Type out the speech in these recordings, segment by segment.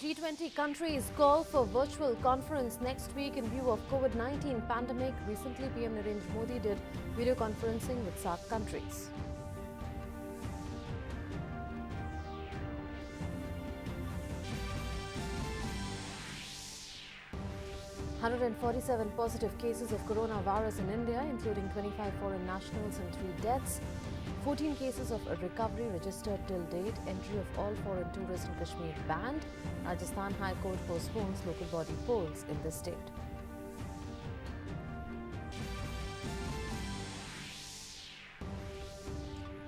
G20 countries call for virtual conference next week in view of Covid-19 pandemic. Recently, PM Narendra Modi did video conferencing with SAARC countries. "147 positive cases of coronavirus in India, including 25 foreign nationals and 3 deaths. 14 cases of recovery registered till date. Entry of all foreign tourists in Kashmir banned. Rajasthan High Court postpones local body polls in the state."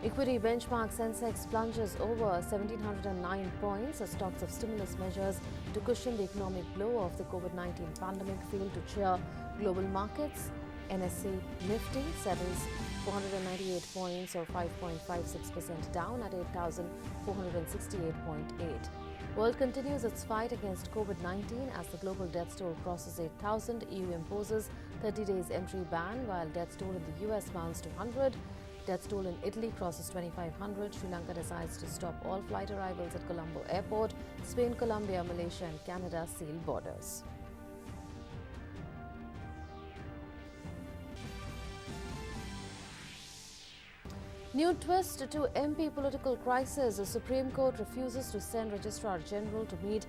Equity benchmark Sensex plunges over 1,709 points as talks of stimulus measures to cushion the economic blow of the Covid-19 pandemic fail to cheer global markets. NSE Nifty settles 498 points or 5.56% down at 8,468.8. World continues its fight against Covid-19 as the global death toll crosses 8,000. EU imposes 30 days entry ban while death toll in the US mounts to 100. Death toll in Italy crosses 2,500. Sri Lanka decides to stop all flight arrivals at Colombo airport. Spain, Colombia, Malaysia and Canada seal borders. New twist to MP political crisis. The Supreme Court refuses to send Registrar General to meet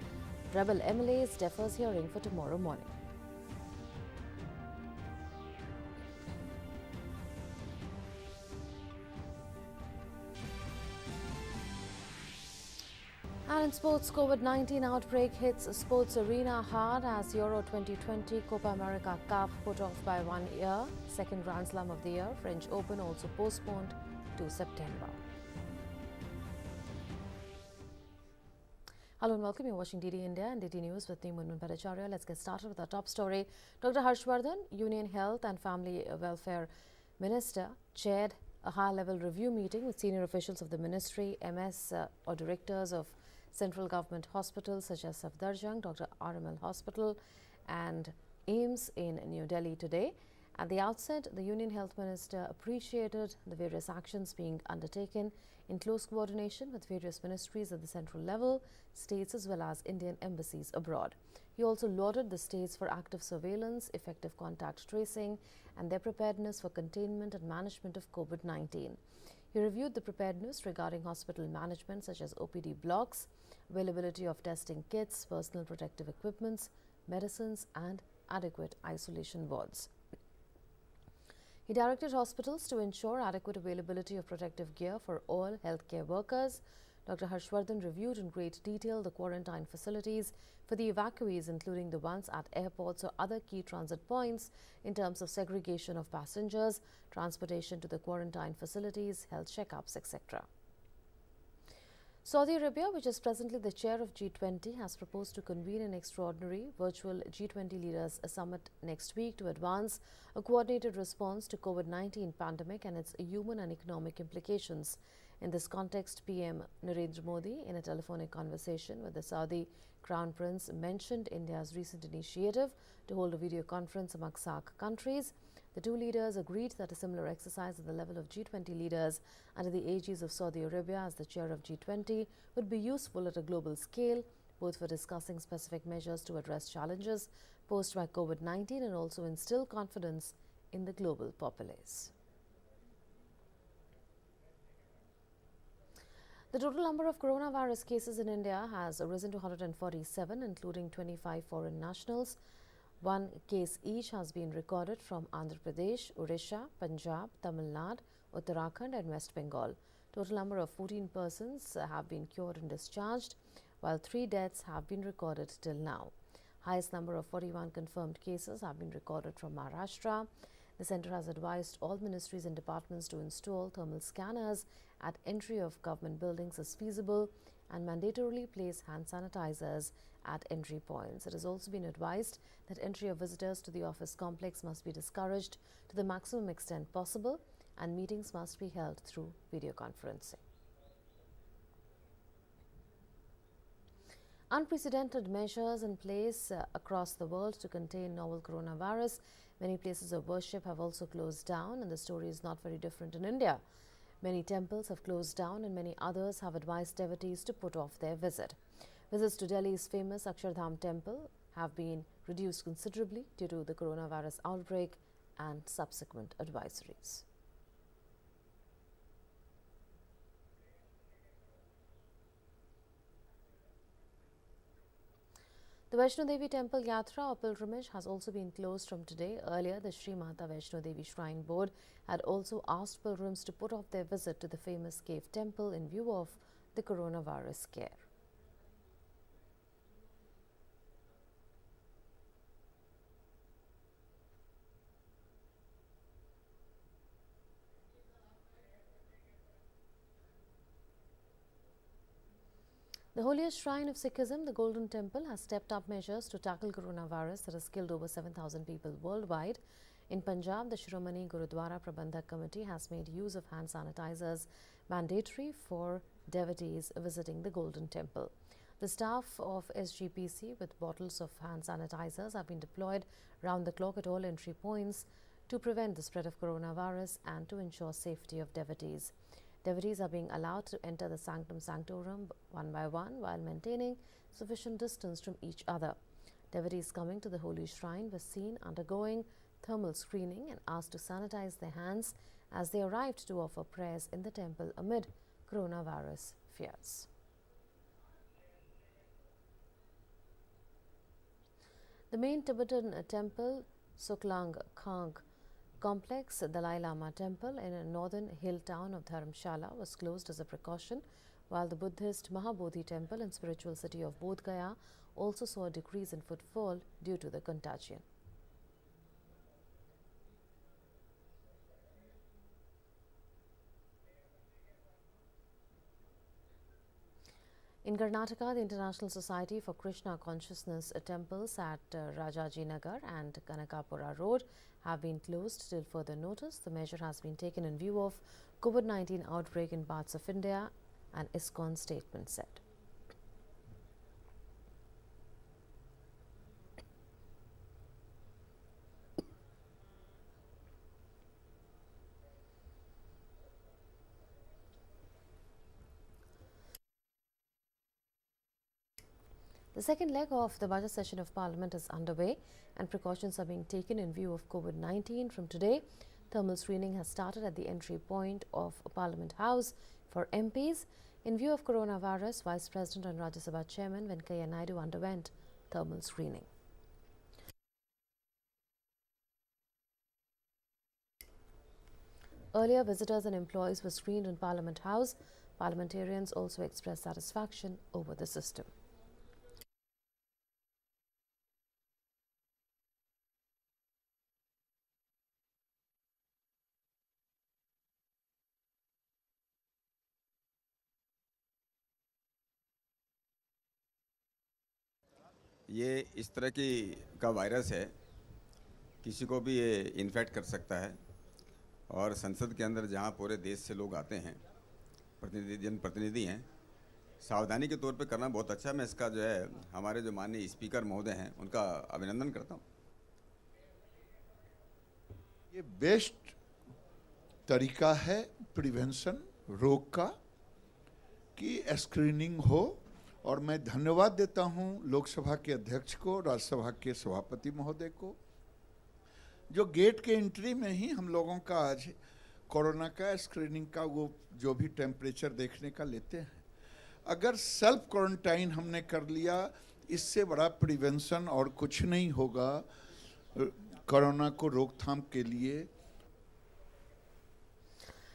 rebel MLAs. Defers hearing for tomorrow morning. And in sports, Covid-19 outbreak hits sports arena hard as Euro 2020 Copa America Cup put off by 1 year. Second Grand Slam of the year, French Open also postponed to September. Hello and welcome. You're watching DD India and DD News with me, Munmun Bhattacharya. Let's get started with our top story. Dr. Harshvardhan, Union Health and Family Welfare Minister, chaired a high-level review meeting with senior officials of the ministry, MS or directors of central government hospitals such as Safdarjung, Dr. RML Hospital and AIIMS in New Delhi today. At the outset, the Union Health Minister appreciated the various actions being undertaken in close coordination with various ministries at the central level, states as well as Indian embassies abroad. He also lauded the states for active surveillance, effective contact tracing and their preparedness for containment and management of Covid-19. He reviewed the preparedness regarding hospital management such as OPD blocks, availability of testing kits, personal protective equipments, medicines and adequate isolation wards. He directed hospitals to ensure adequate availability of protective gear for all healthcare workers. Dr. Harshvardhan reviewed in great detail the quarantine facilities for the evacuees, including the ones at airports or other key transit points in terms of segregation of passengers, transportation to the quarantine facilities, health checkups, etc. Saudi Arabia, which is presently the chair of G20, has proposed to convene an extraordinary virtual G20 leaders summit next week to advance a coordinated response to Covid-19 pandemic and its human and economic implications. In this context, PM Narendra Modi, in a telephonic conversation with the Saudi Crown Prince, mentioned India's recent initiative to hold a video conference among SAARC countries. The two leaders agreed that a similar exercise at the level of G20 leaders under the aegis of Saudi Arabia as the chair of G20 would be useful at a global scale, both for discussing specific measures to address challenges posed by Covid-19 and also instill confidence in the global populace. The total number of coronavirus cases in India has risen to 147, including 25 foreign nationals. 1 case each has been recorded from Andhra Pradesh, Odisha, Punjab, Tamil Nadu, Uttarakhand and West Bengal. Total number of 14 persons have been cured and discharged, while 3 deaths have been recorded till now. Highest number of 41 confirmed cases have been recorded from Maharashtra. The centre has advised all ministries and departments to install thermal scanners at entry of government buildings as feasible and mandatorily place hand sanitizers at entry points. It has also been advised that entry of visitors to the office complex must be discouraged to the maximum extent possible and meetings must be held through video conferencing. Unprecedented measures in place across the world to contain novel coronavirus. Many places of worship have also closed down, and the story is not very different in India. Many temples have closed down and many others have advised devotees to put off their visit. Visits to Delhi's famous Akshardham temple have been reduced considerably due to the coronavirus outbreak and subsequent advisories. The Vaishno Devi Temple Yatra or pilgrimage has also been closed from today. Earlier, the Sri Mata Vaishno Devi Shrine Board had also asked pilgrims to put off their visit to the famous cave temple in view of the coronavirus scare. The holiest shrine of Sikhism, the Golden Temple, has stepped up measures to tackle coronavirus that has killed over 7,000 people worldwide. In Punjab, the Shiromani Gurudwara Prabandhak Committee has made use of hand sanitizers mandatory for devotees visiting the Golden Temple. The staff of SGPC with bottles of hand sanitizers have been deployed round the clock at all entry points to prevent the spread of coronavirus and to ensure safety of devotees. Devotees are being allowed to enter the sanctum sanctorum one by one while maintaining sufficient distance from each other. Devotees coming to the holy shrine were seen undergoing thermal screening and asked to sanitize their hands as they arrived to offer prayers in the temple amid coronavirus fears. The main Tibetan temple, Suklang Khang complex, Dalai Lama temple in a northern hill town of Dharamshala, was closed as a precaution, while the Buddhist Mahabodhi temple and spiritual city of Bodh Gaya also saw a decrease in footfall due to the contagion. In Karnataka, the International Society for Krishna Consciousness temples at Rajaji Nagar and Kanakapura Road have been closed till further notice. The measure has been taken in view of Covid-19 outbreak in parts of India, an ISKCON statement said. The second leg of the budget session of Parliament is underway and precautions are being taken in view of Covid-19. From today, thermal screening has started at the entry point of Parliament House for MPs. In view of coronavirus, Vice President and Rajya Sabha Chairman Venkaiah Naidu underwent thermal screening. Earlier, visitors and employees were screened in Parliament House. Parliamentarians also expressed satisfaction over the system. ये इस तरह की का virus है, किसी को भी ये इन्फेक्ट कर सकता है और संसद के अंदर जहां पूरे देश से लोग आते हैं, जनप्रतिनिधि हैं, सावधानी के तौर पे करना बहुत अच्छा। मैं इसका जो है हमारे जो माननीय स्पीकर महोदय हैं उनका अभिनंदन करता हूं। ये बेस्ट तरीका है प्रिवेंशन रोग का कि स्क्रीनिंग हो और मैं धन्यवाद देता हूं लोकसभा के अध्यक्ष को, राज्यसभा के सभापति महोदय को, जो गेट के एंट्री में ही हम लोगों का आज कोरोना का स्क्रीनिंग का वो जो भी टेम्परेचर देखने का लेते हैं। अगर सेल्फ क्वारंटाइन हमने कर लिया, इससे बड़ा प्रिवेंशन और कुछ नहीं होगा कोरोना को रोकथाम के लिए।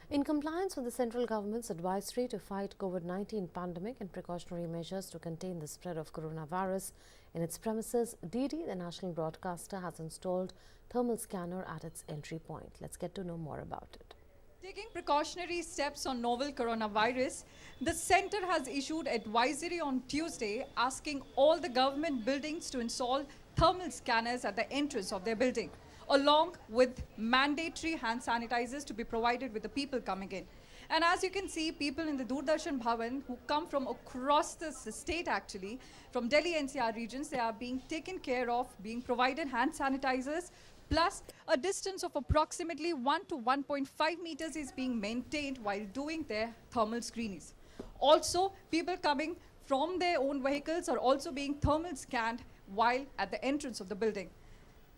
In compliance with the central government's advisory to fight COVID-19 pandemic and precautionary measures to contain the spread of coronavirus in its premises, DD, the national broadcaster, has installed thermal scanner at its entry point. Let's get to know more about it. Taking precautionary steps on novel coronavirus, the centre has issued advisory on Tuesday asking all the government buildings to install thermal scanners at the entrance of their building, along with mandatory hand sanitizers to be provided with the people coming in. And as you can see, people in the Doordarshan Bhavan who come from across the state actually, from Delhi NCR regions, they are being taken care of, being provided hand sanitizers, plus a distance of approximately 1 to 1.5 meters is being maintained while doing their thermal screenings. Also, people coming from their own vehicles are also being thermal scanned while at the entrance of the building.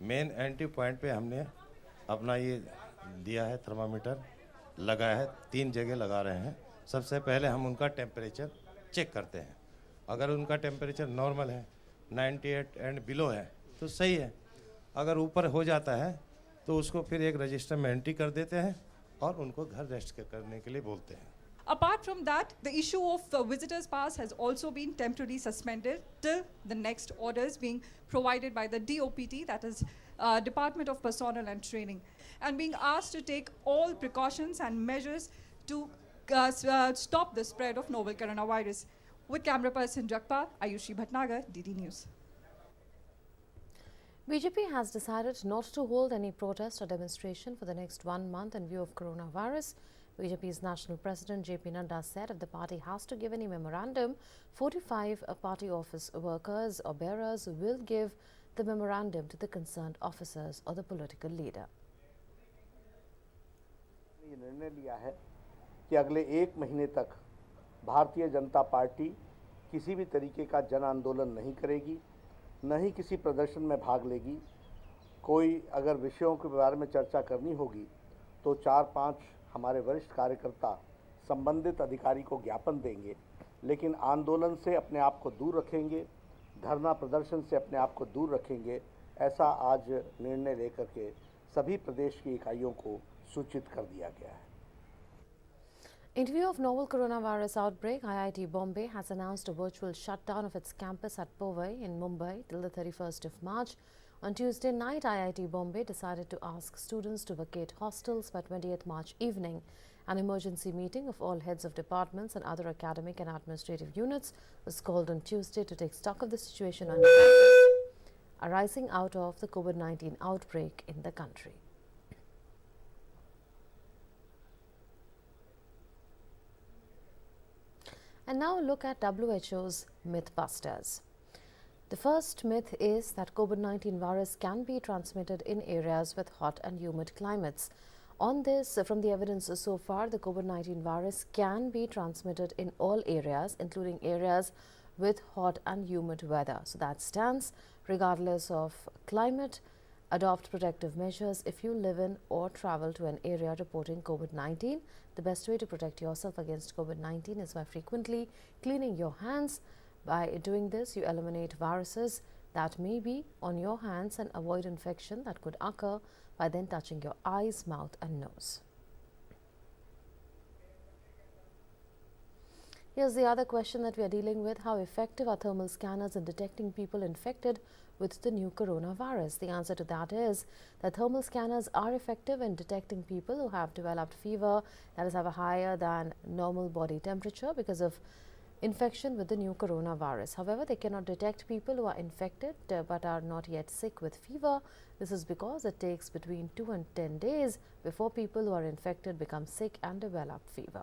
Main entry point पे हमने अपना ये दिया है, thermometer लगाया है, 3 जगह लगा रहे हैं। सबसे पहले हम उनका टेम्परेचर चेक करते हैं। अगर उनका टेम्परेचर नॉर्मल है, 98 एंड बिलो है, तो सही है। अगर ऊपर हो जाता है तो उसको फिर एक रजिस्टर में एंट्री कर देते हैं और उनको घर रेस्ट करने के लिए बोलते हैं। Apart from that, the issue of visitors pass has also been temporarily suspended till the next orders being provided by the DOPT, that is Department of Personnel and Training, and being asked to take all precautions and measures to stop the spread of novel coronavirus. With camera person Jakpal, Ayushi Bhatnagar, DD News. BJP has decided not to hold any protest or demonstration for the next 1 month in view of coronavirus. BJP's national president JP Nadda said if the party has to give any memorandum, 45 party office workers or bearers will give the memorandum to the concerned officers or the political leader. ये निर्णय लिया है कि अगले 1 महीने तक Bharatiya Janata party किसी भी तरीके का जन आंदोलन नहीं करेगी, न ही किसी प्रदर्शन में भाग लेगी। कोई अगर विषयों के बारे में चर्चा करनी होगी तो 4-5 हमारे वरिष्ठ कार्यकर्ता संबंधित अधिकारी को ज्ञापन देंगे, लेकिन आंदोलन से अपने आप को दूर रखेंगे, धरना प्रदर्शन से अपने आप को दूर रखेंगे। ऐसा आज निर्णय लेकर के सभी प्रदेश की इकाइयों को सूचित कर दिया गया है। In view of novel coronavirus outbreak, IIT Bombay has announced a virtual shutdown of its campus at Powai in Mumbai till the 31st of March. On Tuesday night, IIT Bombay decided to ask students to vacate hostels by 20th March evening. An emergency meeting of all heads of departments and other academic and administrative units was called on Tuesday to take stock of the situation on campus arising out of the Covid-19 outbreak in the country. And now look at WHO's Mythbusters. The first myth is that Covid-19 virus can be transmitted in areas with hot and humid climates. On this, from the evidence so far, the Covid-19 virus can be transmitted in all areas, including areas with hot and humid weather. So that stands regardless of climate. Adopt protective measures if you live in or travel to an area reporting Covid-19. The best way to protect yourself against Covid-19 is by frequently cleaning your hands. By doing this, you eliminate viruses that may be on your hands and avoid infection that could occur by then touching your eyes, mouth and nose. Here's the other question that we are dealing with. How effective are thermal scanners in detecting people infected with the new coronavirus? The answer to that is that thermal scanners are effective in detecting people who have developed fever, that is, have a higher than normal body temperature because of infection with the new coronavirus. However, they cannot detect people who are infected but are not yet sick with fever. This is because it takes between 2 and 10 days before people who are infected become sick and develop fever.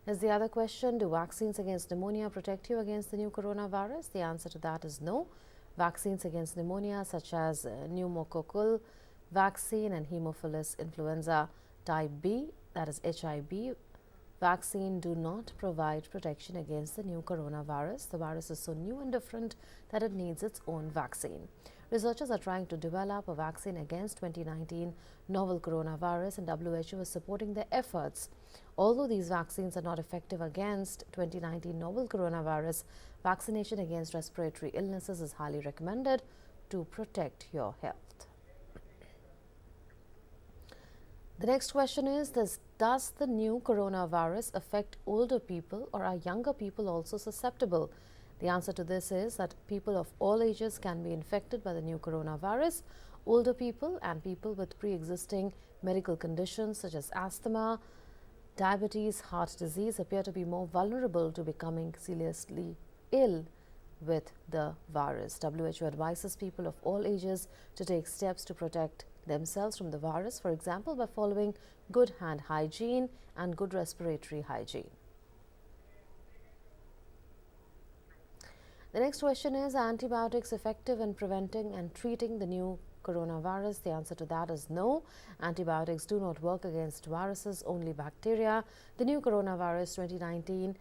Here's the other question. Do vaccines against pneumonia protect you against the new coronavirus? The answer to that is no. Vaccines against pneumonia such as pneumococcal vaccine and Haemophilus influenza type B, that is HIB, vaccine do not provide protection against the new coronavirus. The virus is so new and different that it needs its own vaccine. Researchers are trying to develop a vaccine against 2019 novel coronavirus, and WHO is supporting their efforts. Although these vaccines are not effective against 2019 novel coronavirus, vaccination against respiratory illnesses is highly recommended to protect your health. The next question is, does the new coronavirus affect older people, or are younger people also susceptible? The answer to this is that people of all ages can be infected by the new coronavirus. Older people and people with pre-existing medical conditions such as asthma, diabetes, heart disease appear to be more vulnerable to becoming seriously ill with the virus. WHO advises people of all ages to take steps to protect themselves from the virus, for example, by following good hand hygiene and good respiratory hygiene. The next question is, are antibiotics effective in preventing and treating the new coronavirus? The answer to that is no. Antibiotics do not work against viruses, only bacteria. The new coronavirus 2019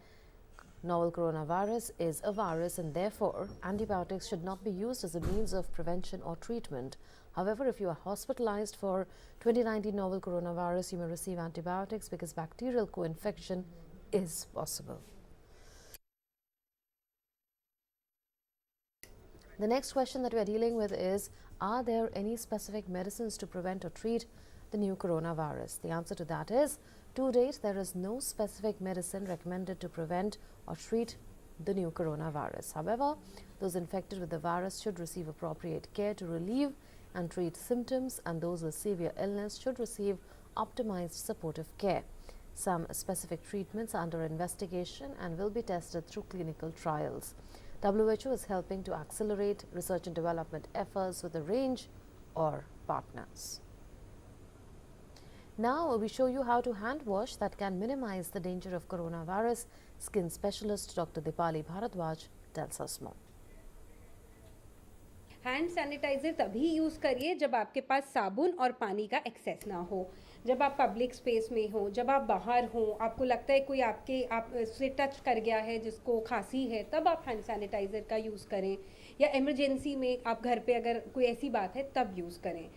novel coronavirus is a virus, and therefore antibiotics should not be used as a means of prevention or treatment. However, if you are hospitalized for 2019 novel coronavirus, you may receive antibiotics because bacterial co-infection is possible. The next question that we are dealing with is, are there any specific medicines to prevent or treat the new coronavirus? The answer to that is, to date, there is no specific medicine recommended to prevent or treat the new coronavirus. However, those infected with the virus should receive appropriate care to relieve and treat symptoms, and those with severe illness should receive optimized supportive care. Some specific treatments are under investigation and will be tested through clinical trials. WHO is helping to accelerate research and development efforts with a range of partners. Now we show you how to hand wash that can minimize the danger of coronavirus. Skin specialist Dr. Dipali Bharadwaj tells us more. Hand sanitizer तभी use करिए जब आपके पास साबुन और पानी का access ना हो, जब आप पब्लिक स्पेस में हो, जब आप बाहर हो, आपको लगता है कोई आप से टच कर गया है जिसको खांसी है, तब आप हैंड सैनिटाइज़र का यूज़ करें, या इमरजेंसी में आप घर पे अगर कोई ऐसी बात है तब यूज़ करें.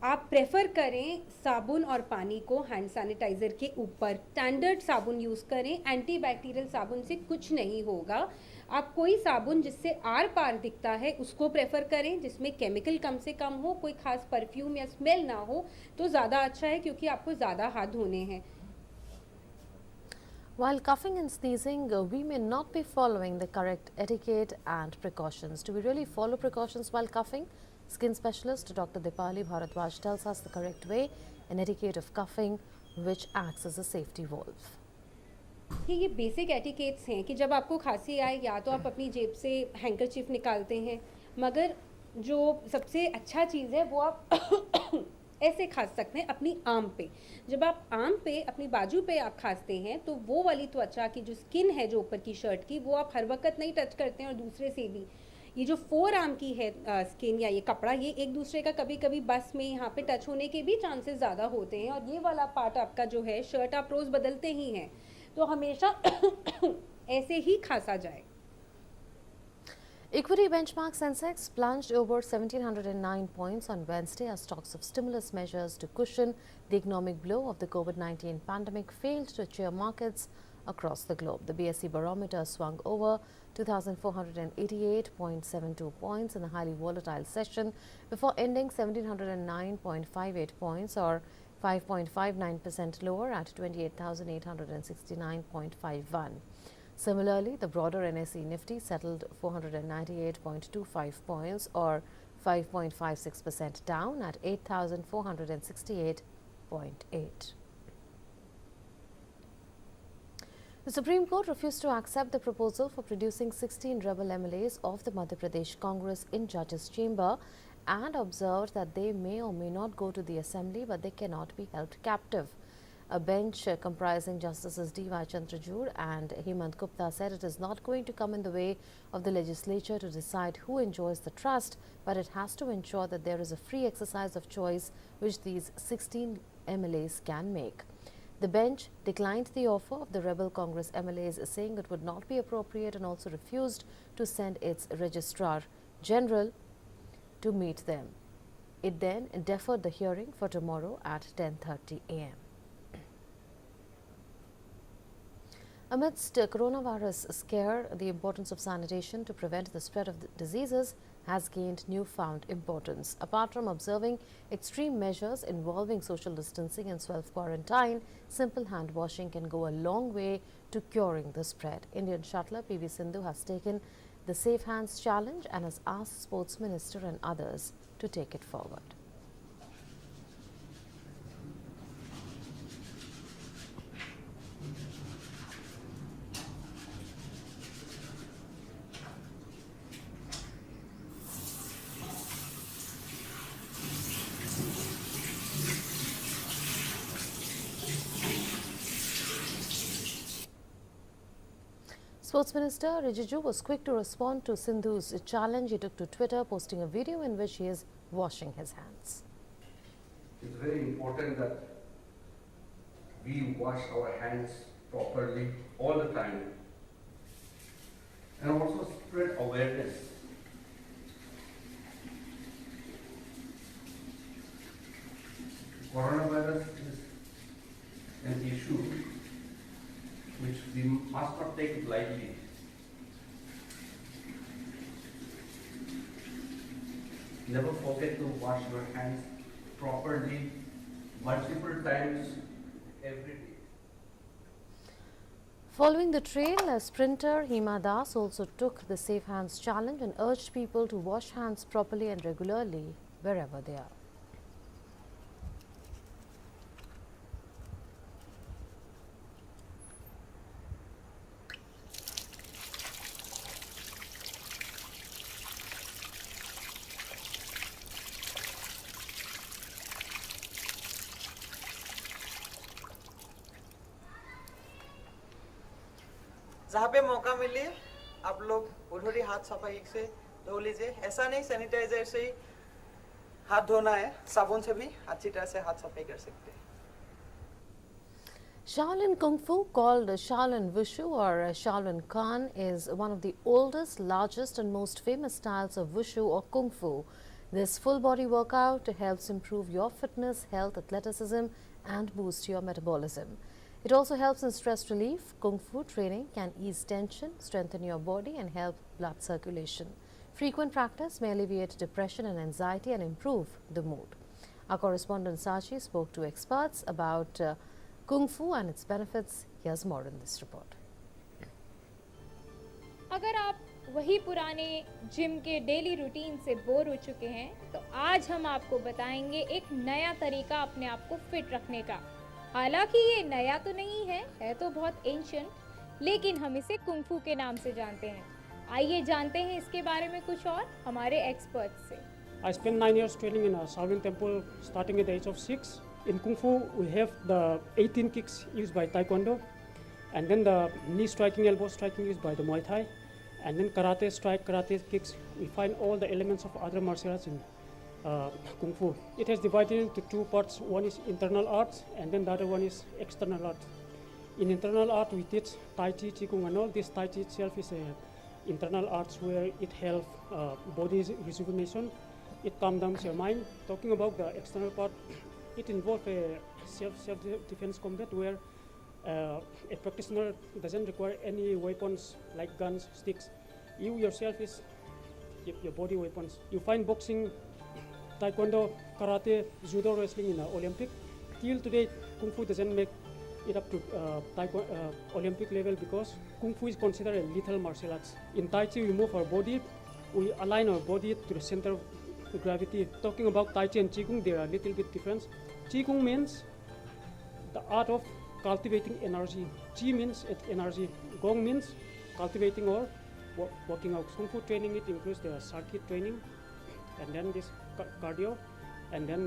आप प्रेफर करें साबुन और पानी को हैंड सैनिटाइज़र के ऊपर. स्टैंडर्ड साबुन यूज़ करें, एंटीबैक्टीरियल साबुन से कुछ नहीं होगा. आप कोई साबुन जिससे आर पार दिखता है उसको प्रेफर करें, जिसमें केमिकल कम से कम हो, कोई खास परफ्यूम या स्मेल ना हो, तो ज़्यादा अच्छा है क्योंकि आपको ज़्यादा हाथ धोने हैं. While coughing and sneezing, we may not be following the correct etiquette and precautions. Do we really follow precautions while coughing? Skin specialist Dr. Dipali Bharadwaj tells us the correct way and etiquette of coughing, which acts as a safety valve. ये basic etiquettes हैं कि जब आपको खांसी आए या तो आप अपनी जेब से हैंकरचीफ निकालते हैं, मगर जो सबसे अच्छा चीज़ है वो आप ऐसे खांस सकते हैं अपनी आर्म पे. जब आप आर्म पे, अपनी बाजू पे आप खांसते हैं तो वो वाली त्वचा की जो स्किन है जो ऊपर की शर्ट की, वो आप हर वक्त नहीं टच करते हैं. और दूसरे से भी ये जो फोर आर्म की है स्किन या ये कपड़ा, ये एक दूसरे का कभी कभी बस में यहाँ पे टच होने के भी चांसेस ज़्यादा होते हैं. और ये वाला पार्ट आपका जो है, शर्ट आप रोज़ बदलते ही हैं, तो हमेशा ऐसे ही खांसा जाए. Equity benchmark Sensex plunged over 1,709 points on Wednesday as talks of stimulus measures to cushion the economic blow of the Covid-19 pandemic failed to cheer markets across the globe. The BSE barometer swung over 2,488.72 points in a highly volatile session before ending 1,709.58 points or 5.59% lower at 28,869.51. Similarly, the broader NSE Nifty settled 498.25 points or 5.56% down at 8,468.8. The Supreme Court refused to accept the proposal for producing 16 rebel MLAs of the Madhya Pradesh Congress in Judges' Chamber and observed that they may or may not go to the assembly, but they cannot be held captive. A bench comprising Justices D.Y. Chandrachud and Hemant Gupta said it is not going to come in the way of the legislature to decide who enjoys the trust, but it has to ensure that there is a free exercise of choice which these 16 MLAs can make. The bench declined the offer of the rebel Congress MLAs, saying it would not be appropriate, and also refused to send its Registrar General to meet them. It then deferred the hearing for tomorrow at 10:30 a.m. Amidst coronavirus scare, the importance of sanitation to prevent the spread of the diseases has gained newfound importance. Apart from observing extreme measures involving social distancing and self-quarantine, simple hand washing can go a long way to curing the spread. Indian shuttler PV Sindhu has taken the Safe Hands Challenge and has asked Sports Minister and others to take it forward. Sports Minister Rijiju was quick to respond to Sindhu's challenge. He took to Twitter, posting a video in which he is washing his hands. It's very important that we wash our hands properly all the time and also spread awareness. Coronavirus is an issue which we must not take it lightly. Never forget to wash your hands properly multiple times every day. Following the trail, sprinter Hima Das also took the Safe Hands Challenge and urged people to wash hands properly and regularly wherever they are. जहाँ पे मौका मिले आप लोग उधर ही हाथ सफाई से धो लीजिए। ऐसा नहीं सैनिटाइजर से ही हाथ धोना है, साबुन से भी अच्छी तरह से हाथ सफाई कर सकते हैं। Shaolin Kung Fu, called Shaolin Wushu or Shaolin Khan, is one of the oldest, largest and most famous styles of Wushu or Kung Fu. This full-body workout helps improve your fitness, health, athleticism and boost your metabolism. It also helps in stress relief. Kung Fu training can ease tension, strengthen your body and help blood circulation. Frequent practice may alleviate depression and anxiety and improve the mood. Our correspondent Sachi spoke to experts about Kung Fu and its benefits. Here's more in this report. अगर आप वही पुराने gym के daily routine से bore हो चुके हैं तो आज हम आपको बताएंगे एक नया तरीका अपने आप को फिट रखने का। हालांकि ये नया तो नहीं है तो बहुत एंशिएंट, लेकिन हम इसे कुंग फू के नाम से जानते हैं। आइए जानते हैं इसके बारे में कुछ और हमारे एक्सपर्ट्स से। I spent 9 years training in a Shaolin temple starting at the age of 6. In Kung Fu, we have the 18 kicks used by Taekwondo, and then the knee striking, elbow striking used by the Muay Thai, and then karate strike, karate kicks. We find all the elements of other martial arts in Kung Fu. It has divided into two parts. One is internal arts, and then the other one is external art. In internal art, we teach Tai Chi, Qigong, and all. This Tai Chi itself is a internal arts where it helps body rejuvenation. It calms down your mind. Talking about the external part, it involves a self-defense combat where a practitioner doesn't require any weapons like guns, sticks. You yourself is your body weapons. You find boxing, Taekwondo, Karate, Judo, wrestling in the Olympic. Till today, Kung Fu doesn't make it up to Olympic level because Kung Fu is considered a lethal martial arts. In Tai Chi, we move our body, we align our body to the center of gravity. Talking about Tai Chi and Qigong, there are a little bit difference. Qigong means the art of cultivating energy. Qi means energy. Gong means cultivating or working out. Kung Fu training, it includes the circuit training, and then this cardio, and then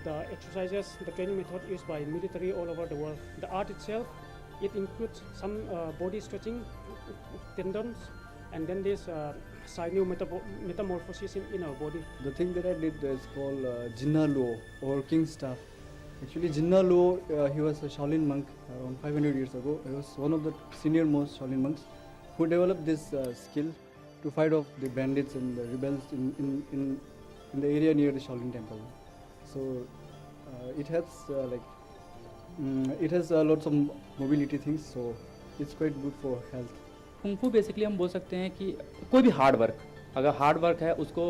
the exercises, the training method used by military all over the world. The art itself, it includes some body stretching, tendons, and then this sinew metamorphosis in our body. The thing that I did is called Jinnah Luo or King Staff. Actually, Jinnah Luo, he was a Shaolin monk around 500 years ago. He was one of the senior most Shaolin monks who developed this skill to fight off the bandits and the rebels in the area near the Shaolin temple. So it helps it has lots of mobility things, so it's quite good for health. Kung फू basically हम बोल सकते हैं कि कोई भी hard work, अगर hard work है उसको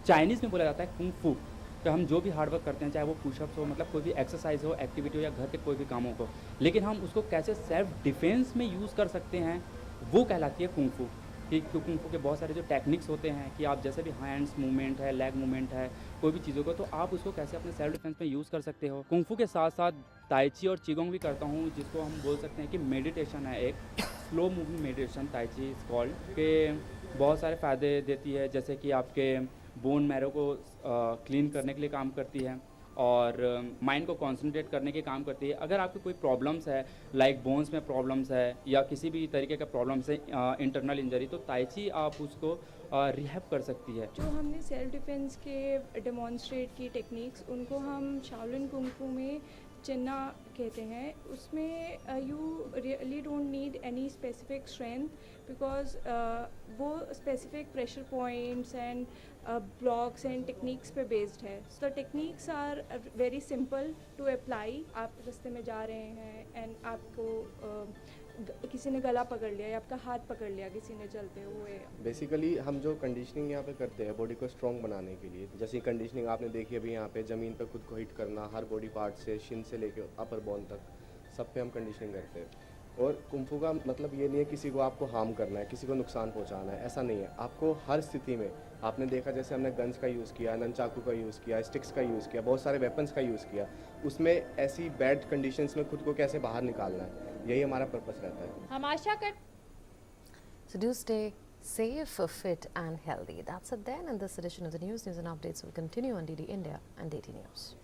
चाइनीज़ में बोला जाता है कुंग फू। तो हम जो भी हार्ड वर्क करते हैं, चाहे वो पुशअप्स हो, मतलब कोई भी एक्सरसाइज हो, एक्टिविटी हो या घर के कोई भी कामों को, लेकिन हम उसको कैसे सेल्फ डिफेंस में यूज़ कर सकते हैं वो कहलाती है कुंग फू। कि कुंग फू के बहुत सारे जो टेक्निक्स होते हैं कि आप जैसे भी हैंड्स मूवमेंट है, लेग मूवमेंट है, कोई भी चीज़ों को, तो आप उसको कैसे अपने सेल्फ डिफेंस में यूज़ कर सकते हो। कुंग फू के साथ साथ ताई ची और चिगोंग भी करता हूँ, जिसको हम बोल सकते हैं कि मेडिटेशन है, एक स्लो मूविंग मेडिटेशन ताई ची इज कॉल्ड, के बहुत सारे फ़ायदे देती है, जैसे कि आपके बोन मैरो को क्लीन करने के लिए काम करती है। और माइंड को कंसंट्रेट करने के काम करती है। अगर आपको कोई प्रॉब्लम्स है लाइक बोन्स में प्रॉब्लम्स है या किसी भी तरीके का प्रॉब्लम्स है इंटरनल इंजरी, तो ताई ची आप उसको रिहैब कर सकती है। जो हमने सेल्फ डिफेंस के डेमोन्स्ट्रेट की टेक्निक्स, उनको हम शाओलिन कुंग फू में चिन्ना कहते हैं। उसमें you really don't need any specific strength because वो specific pressure points and blocks and techniques पे बेस्ड है। So techniques are very simple to apply. आप रास्ते में जा रहे हैं एंड आपको किसी ने गला पकड़ लिया या आपका हाथ पकड़ लिया किसी ने चलते हुए। बेसिकली हम जो कंडीशनिंग यहाँ पे करते हैं बॉडी को स्ट्रॉन्ग बनाने के लिए, जैसे कंडीशनिंग आपने देखी अभी यहाँ पे ज़मीन पे खुद को हिट करना, हर बॉडी पार्ट से शिन से लेके अपर बोन तक सब पे हम कंडीशनिंग करते हैं। और कुंफू का मतलब ये नहीं है किसी को आपको हार्म करना है, किसी को नुकसान पहुँचाना है, ऐसा नहीं है। आपको हर स्थिति में, आपने देखा जैसे हमने गन्स का यूज़ किया, ननचाकू का यूज़ किया, स्टिक्स का यूज़ किया, बहुत सारे वेपन्स का यूज़ किया, उसमें ऐसी बैड कंडीशंस में खुद को कैसे बाहर निकालना है, यही हमारा पर्पस रहता है। हम आशा कर So do stay safe, fit and healthy. That's it then. And this edition of the news and updates will continue on DD India and DT News.